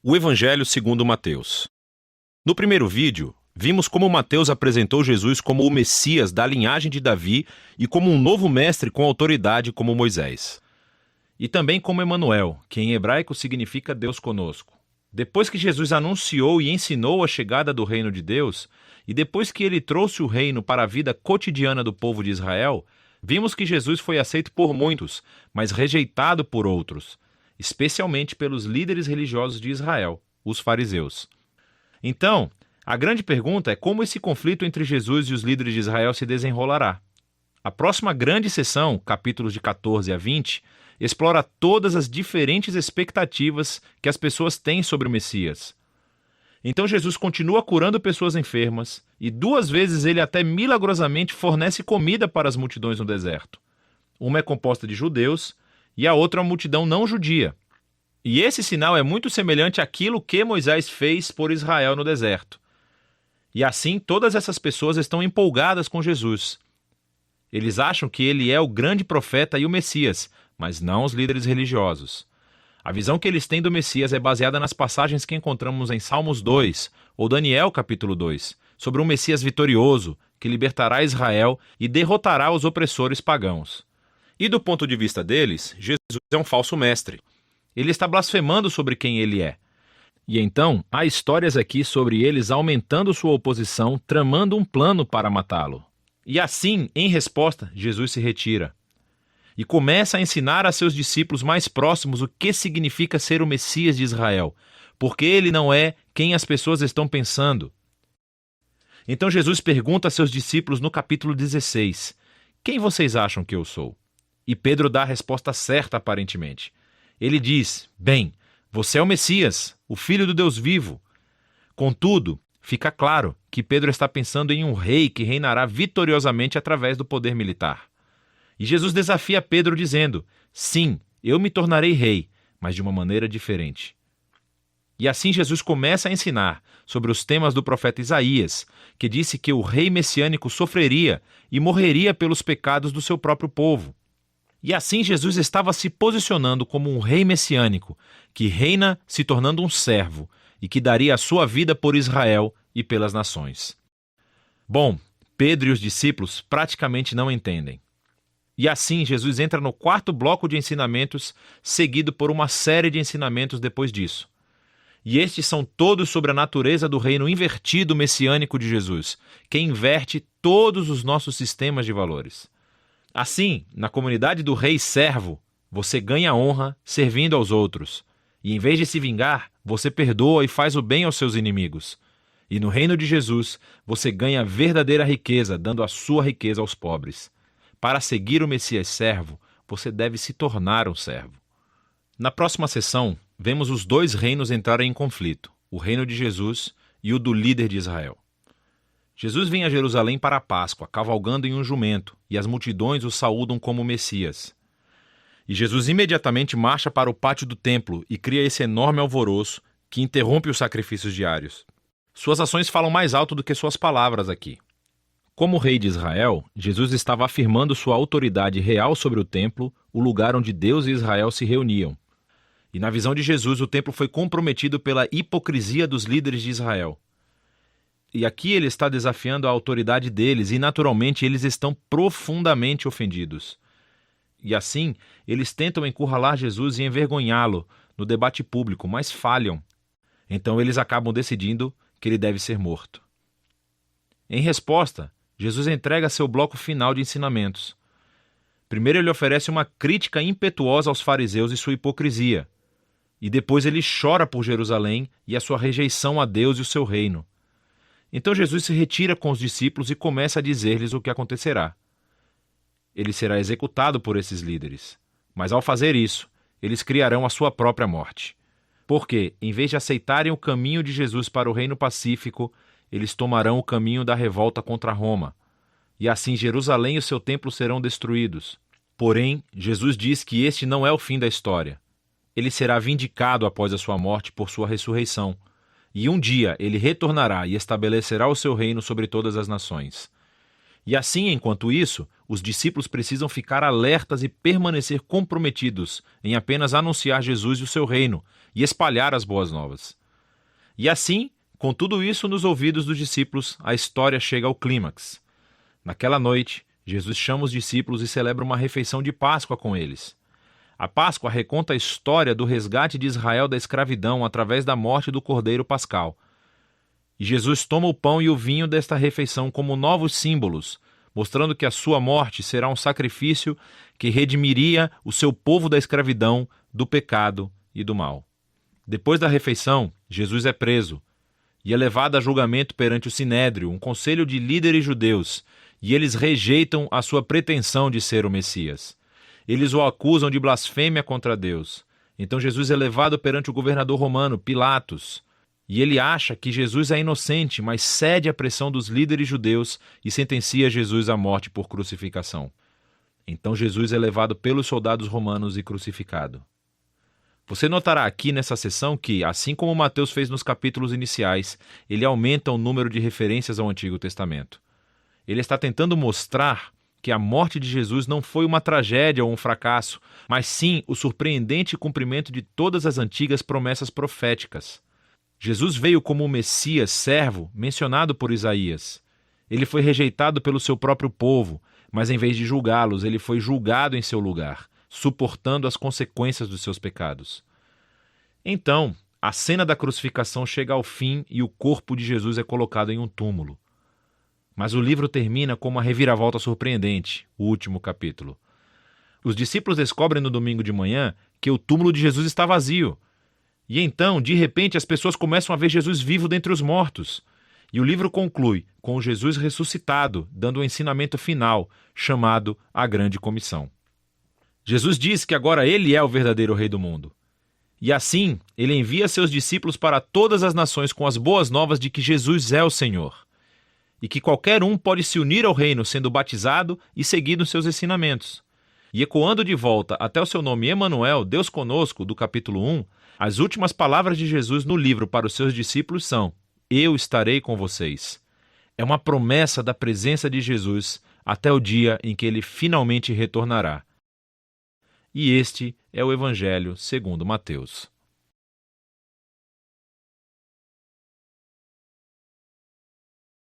O Evangelho segundo Mateus. No primeiro vídeo, vimos como Mateus apresentou Jesus como o Messias da linhagem de Davi e como um novo mestre com autoridade como Moisés. E também como Emanuel, que em hebraico significa Deus conosco. Depois que Jesus anunciou e ensinou a chegada do reino de Deus, e depois que ele trouxe o reino para a vida cotidiana do povo de Israel, vimos que Jesus foi aceito por muitos, mas rejeitado por outros, especialmente pelos líderes religiosos de Israel, os fariseus. Então, a grande pergunta é como esse conflito entre Jesus e os líderes de Israel se desenrolará. A próxima grande sessão, capítulos de 14 a 20, explora todas as diferentes expectativas que as pessoas têm sobre o Messias. Então Jesus continua curando pessoas enfermas e 2 vezes ele até milagrosamente fornece comida para as multidões no deserto. Uma é composta de judeus e a outra é uma multidão não judia. E esse sinal é muito semelhante àquilo que Moisés fez por Israel no deserto. E assim todas essas pessoas estão empolgadas com Jesus. Eles acham que ele é o grande profeta e o Messias, mas não os líderes religiosos. A visão que eles têm do Messias é baseada nas passagens que encontramos em Salmos 2 ou Daniel capítulo 2, sobre um Messias vitorioso que libertará Israel e derrotará os opressores pagãos. E do ponto de vista deles, Jesus é um falso mestre. Ele está blasfemando sobre quem ele é. E então, há histórias aqui sobre eles aumentando sua oposição, tramando um plano para matá-lo. E assim, em resposta, Jesus se retira. E começa a ensinar a seus discípulos mais próximos o que significa ser o Messias de Israel, porque ele não é quem as pessoas estão pensando. Então Jesus pergunta a seus discípulos no capítulo 16, quem vocês acham que eu sou? E Pedro dá a resposta certa aparentemente. Ele diz, bem, você é o Messias, o Filho do Deus vivo. Contudo, fica claro que Pedro está pensando em um rei que reinará vitoriosamente através do poder militar. E Jesus desafia Pedro dizendo, sim, eu me tornarei rei, mas de uma maneira diferente. E assim Jesus começa a ensinar sobre os temas do profeta Isaías, que disse que o rei messiânico sofreria e morreria pelos pecados do seu próprio povo. E assim Jesus estava se posicionando como um rei messiânico, que reina se tornando um servo e que daria a sua vida por Israel e pelas nações. Bom, Pedro e os discípulos praticamente não entendem. E assim Jesus entra no 4º bloco de ensinamentos, seguido por uma série de ensinamentos depois disso. E estes são todos sobre a natureza do reino invertido messiânico de Jesus, que inverte todos os nossos sistemas de valores. Assim, na comunidade do rei servo, você ganha honra servindo aos outros. E em vez de se vingar, você perdoa e faz o bem aos seus inimigos. E no reino de Jesus, você ganha verdadeira riqueza, dando a sua riqueza aos pobres. Para seguir o Messias servo, você deve se tornar um servo. Na próxima sessão, vemos os 2 reinos entrarem em conflito, o reino de Jesus e o do líder de Israel. Jesus vem a Jerusalém para a Páscoa, cavalgando em um jumento, e as multidões o saúdam como Messias. E Jesus imediatamente marcha para o pátio do templo e cria esse enorme alvoroço que interrompe os sacrifícios diários. Suas ações falam mais alto do que suas palavras aqui. Como rei de Israel, Jesus estava afirmando sua autoridade real sobre o templo, o lugar onde Deus e Israel se reuniam. E na visão de Jesus, o templo foi comprometido pela hipocrisia dos líderes de Israel. E aqui ele está desafiando a autoridade deles e, naturalmente, eles estão profundamente ofendidos. E assim, eles tentam encurralar Jesus e envergonhá-lo no debate público, mas falham. Então eles acabam decidindo que ele deve ser morto. Em resposta, Jesus entrega seu bloco final de ensinamentos. Primeiro ele oferece uma crítica impetuosa aos fariseus e sua hipocrisia. E depois ele chora por Jerusalém e a sua rejeição a Deus e o seu reino. Então Jesus se retira com os discípulos e começa a dizer-lhes o que acontecerá. Ele será executado por esses líderes, mas ao fazer isso, eles criarão a sua própria morte. Porque, em vez de aceitarem o caminho de Jesus para o reino pacífico, eles tomarão o caminho da revolta contra Roma. E assim Jerusalém e o seu templo serão destruídos. Porém, Jesus diz que este não é o fim da história. Ele será vindicado após a sua morte por sua ressurreição. E um dia ele retornará e estabelecerá o seu reino sobre todas as nações. E assim, enquanto isso, os discípulos precisam ficar alertas e permanecer comprometidos em apenas anunciar Jesus e o seu reino e espalhar as boas novas. E assim, com tudo isso nos ouvidos dos discípulos, a história chega ao clímax. Naquela noite, Jesus chama os discípulos e celebra uma refeição de Páscoa com eles. A Páscoa reconta a história do resgate de Israel da escravidão através da morte do Cordeiro Pascal. E Jesus toma o pão e o vinho desta refeição como novos símbolos, mostrando que a sua morte será um sacrifício que redimiria o seu povo da escravidão, do pecado e do mal. Depois da refeição, Jesus é preso e é levado a julgamento perante o Sinédrio, um conselho de líderes judeus, e eles rejeitam a sua pretensão de ser o Messias. Eles o acusam de blasfêmia contra Deus. Então Jesus é levado perante o governador romano, Pilatos, e ele acha que Jesus é inocente, mas cede à pressão dos líderes judeus e sentencia Jesus à morte por crucificação. Então Jesus é levado pelos soldados romanos e crucificado. Você notará aqui nessa seção que, assim como Mateus fez nos capítulos iniciais, ele aumenta o número de referências ao Antigo Testamento. Ele está tentando mostrar que a morte de Jesus não foi uma tragédia ou um fracasso, mas sim o surpreendente cumprimento de todas as antigas promessas proféticas. Jesus veio como o Messias servo mencionado por Isaías. Ele foi rejeitado pelo seu próprio povo, mas em vez de julgá-los, ele foi julgado em seu lugar, suportando as consequências dos seus pecados. Então, a cena da crucificação chega ao fim e o corpo de Jesus é colocado em um túmulo. Mas o livro termina com uma reviravolta surpreendente, o último capítulo. Os discípulos descobrem no domingo de manhã que o túmulo de Jesus está vazio. E então, de repente, as pessoas começam a ver Jesus vivo dentre os mortos. E o livro conclui com Jesus ressuscitado, dando um ensinamento final, chamado a Grande Comissão. Jesus diz que agora ele é o verdadeiro rei do mundo. E assim, ele envia seus discípulos para todas as nações com as boas novas de que Jesus é o Senhor. E que qualquer um pode se unir ao reino sendo batizado e seguindo seus ensinamentos. E ecoando de volta até o seu nome Emanuel, Deus conosco, do capítulo 1, as últimas palavras de Jesus no livro para os seus discípulos são: eu estarei com vocês. É uma promessa da presença de Jesus até o dia em que ele finalmente retornará. E este é o Evangelho segundo Mateus.